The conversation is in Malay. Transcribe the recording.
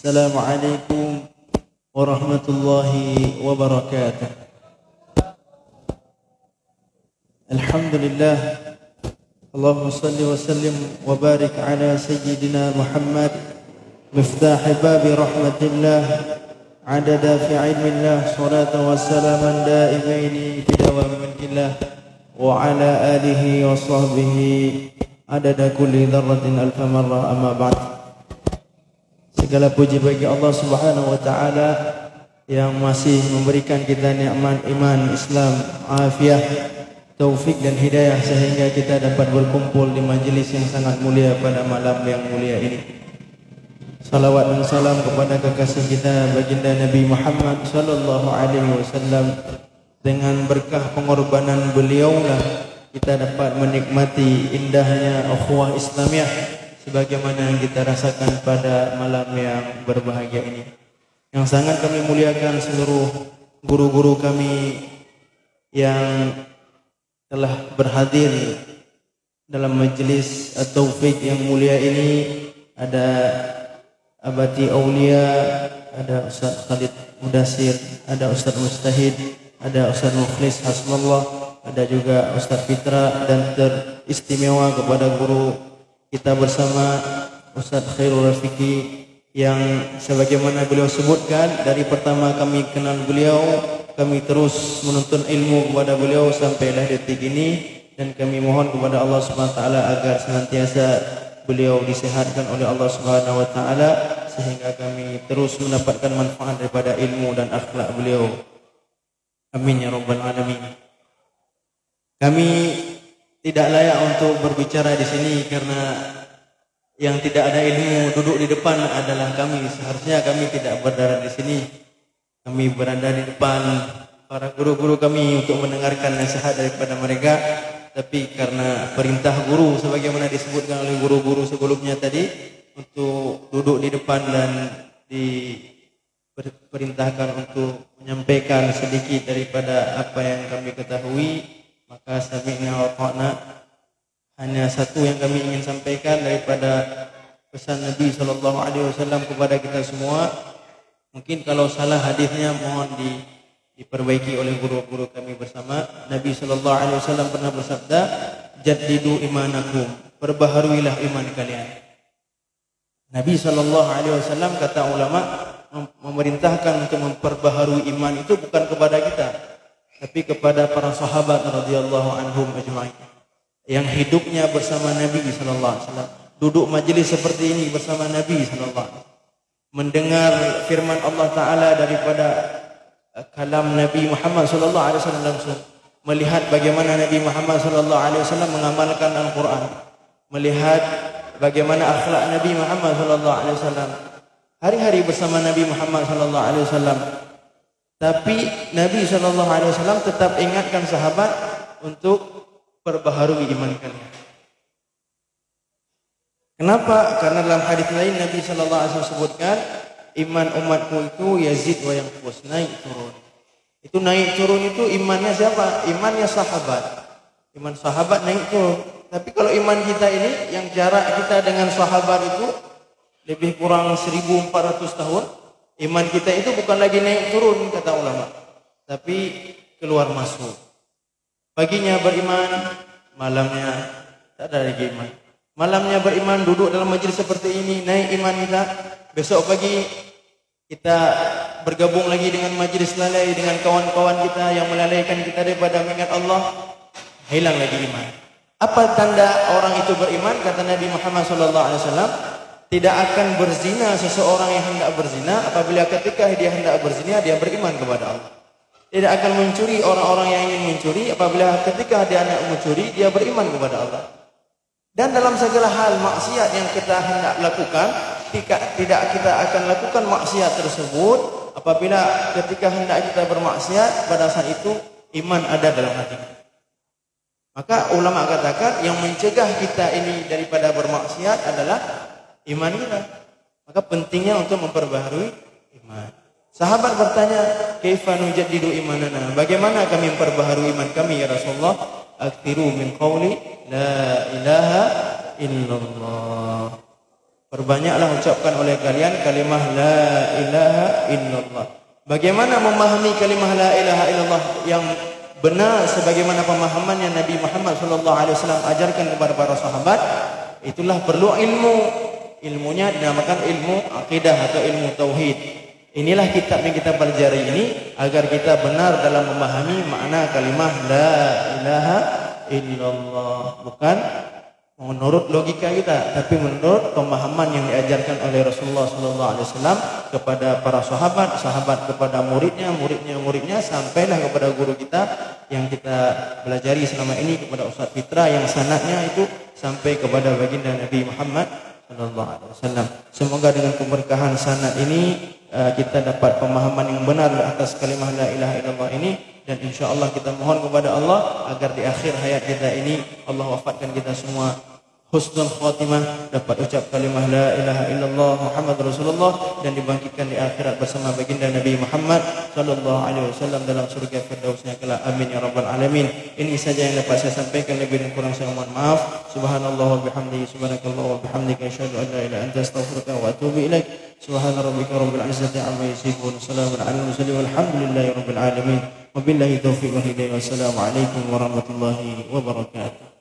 Assalamualaikum warahmatullahi wabarakatuh. Alhamdulillah. Allahumma salli wa sallim wa barik ala sayyidina Muhammad miftah babi rahmatillah adada fi ilmillah salatu wa salaman daimaini fi dawam milkillah wa ala alihi wa sahbihi adada kulli dharratin alfa marra amma ba'd. Segala puji bagi Allah Subhanahu wa taala yang masih memberikan kita nikmat iman, Islam, afiah, taufik dan hidayah sehingga kita dapat berkumpul di majlis yang sangat mulia pada malam yang mulia ini. Salawat dan salam kepada kekasih kita baginda Nabi Muhammad sallallahu alaihi wasallam. Dengan berkah pengorbanan beliaulah kita dapat menikmati indahnya ukhuwah Islamiyah sebagaimana yang kita rasakan pada malam yang berbahagia ini. Yang sangat kami muliakan seluruh guru-guru kami yang telah berhadir dalam majlis At-Taufiq yang mulia ini. Ada Abati Aulia, ada Ustaz Khalid Mudasir, ada Ustaz Mustahid, ada Ustaz Mukhlis Hasbullah, ada juga Ustaz Fitra, dan teristimewa kepada guru kita bersama Ustaz Khairul Rafiqi yang sebagaimana beliau sebutkan, dari pertama kami kenal beliau, kami terus menuntut ilmu kepada beliau sampailah detik ini, dan kami mohon kepada Allah Subhanahu wa taala agar senantiasa beliau disehatkan oleh Allah Subhanahu wa taala sehingga kami terus mendapatkan manfaat daripada ilmu dan akhlak beliau. Amin ya rabbal alamin. Kami tidak layak untuk berbicara di sini karena yang tidak ada ilmu duduk di depan adalah kami. Seharusnya kami tidak berada di sini. Kami berada di depan para guru-guru kami untuk mendengarkan nasihat daripada mereka. Tapi karena perintah guru sebagaimana disebutkan oleh guru-guru sebelumnya tadi untuk duduk di depan dan diperintahkan untuk menyampaikan sedikit daripada apa yang kami ketahui, maka sami'na wa ata'na. Hanya satu yang kami ingin sampaikan daripada pesan Nabi sallallahu alaihi wasallam kepada kita semua. Mungkin kalau salah hadisnya mohon diperbaiki oleh guru-guru kami bersama. Nabi sallallahu alaihi wasallam pernah bersabda, "Jaddidu imanakum." Perbaharuilah iman kalian. Nabi sallallahu alaihi wasallam, kata ulama, memerintahkan untuk memperbaharui iman itu bukan kepada kita, tapi kepada para sahabat radhiyallahu anhum ajma'in yang hidupnya bersama Nabi sallallahu alaihi wasallam, duduk majlis seperti ini bersama Nabi sallallahu alaihi wasallam, mendengar firman Allah taala daripada kalam Nabi Muhammad sallallahu alaihi wasallam langsung, melihat bagaimana Nabi Muhammad sallallahu alaihi wasallam mengamalkan Al-Qur'an, melihat bagaimana akhlak Nabi Muhammad sallallahu alaihi wasallam, hari-hari bersama Nabi Muhammad sallallahu alaihi wasallam. Tapi Nabi SAW tetap ingatkan sahabat untuk perbaharui iman kalian. Kenapa? Karena dalam hadis lain Nabi SAW sebutkan, iman umatku itu yazid wa yanqus, naik turun. Itu naik turun itu imannya siapa? Imannya sahabat. Iman sahabat naik turun. Tapi kalau iman kita ini yang jarak kita dengan sahabat itu lebih kurang 1400 tahun. Iman kita itu bukan lagi naik turun kata ulama, tapi keluar masuk. Paginya beriman, malamnya tak ada lagi iman. Malamnya beriman, duduk dalam majlis seperti ini, naik iman kita. Besok pagi kita bergabung lagi dengan majlis lalai dengan kawan-kawan kita yang melalaikan kita daripada mengingat Allah, hilang lagi iman. Apa tanda orang itu beriman? Kata Nabi Muhammad SAW, tidak akan berzina seseorang yang hendak berzina apabila ketika dia hendak berzina dia beriman kepada Allah. Tidak akan mencuri orang-orang yang ingin mencuri apabila ketika dia hendak mencuri dia beriman kepada Allah. Dan dalam segala hal maksiat yang kita hendak lakukan, tidak kita akan lakukan maksiat tersebut apabila ketika hendak kita bermaksiat, pada saat itu iman ada dalam hati. Maka ulama katakan yang mencegah kita ini daripada bermaksiat adalah iman kita. Maka pentingnya untuk memperbaharui iman. Sahabat bertanya, "Kaifa nujaddidu imanana?" Bagaimana kami memperbaharui iman kami ya Rasulullah? "Aktsiru min qauli la ilaha illallah." Perbanyaklah ucapkan oleh kalian kalimah la ilaha illallah. Bagaimana memahami kalimah la ilaha illallah yang benar sebagaimana pemahaman yang Nabi Muhammad sallallahu alaihi wasallam ajarkan kepada para sahabat? Itulah perlu ilmu. Ilmunya dinamakan ilmu akidah atau ilmu tauhid. Inilah kitab yang kita pelajari ini agar kita benar dalam memahami makna kalimah la ilaha illallah. Bukan menurut logika kita, tapi menurut pemahaman yang diajarkan oleh Rasulullah sallallahu alaihi wasallam kepada para sahabat, sahabat kepada muridnya, muridnya sampailah kepada guru kita yang kita pelajari selama ini kepada Ustaz Fitra yang sanadnya itu sampai kepada baginda Nabi Muhammad sallallahu alaihi wasallam. Semoga dengan keberkahan sanad ini kita dapat pemahaman yang benar atas kalimah la ilaha illallah ini, dan insyaallah kita mohon kepada Allah agar di akhir hayat kita ini Allah wafatkan kita semua husnul khatimah, dapat ucap kalimah la ilaha illallah Muhammad Rasulullah dan dibangkitkan di akhirat bersama baginda Nabi Muhammad sallallahu alaihi wasallam dalam surga firdausnya kelak. Amin ya rabbal alamin. Ini saja yang dapat saya sampaikan, lebih dan kurang saya mohon maaf. Subhanallah wa bihamdihi, subhanakallah wa bihamdika, asyhadu an la ilaha illa anta, astaghfiruka wa atubu ilaik. Subhana rabbika rabbil izzati amma yasifun, salamun alal mursalin, walhamdulillahi rabbil alamin. Wabillahi taufiq wal hidayah. Wassalamu alaikum warahmatullahi wabarakatuh.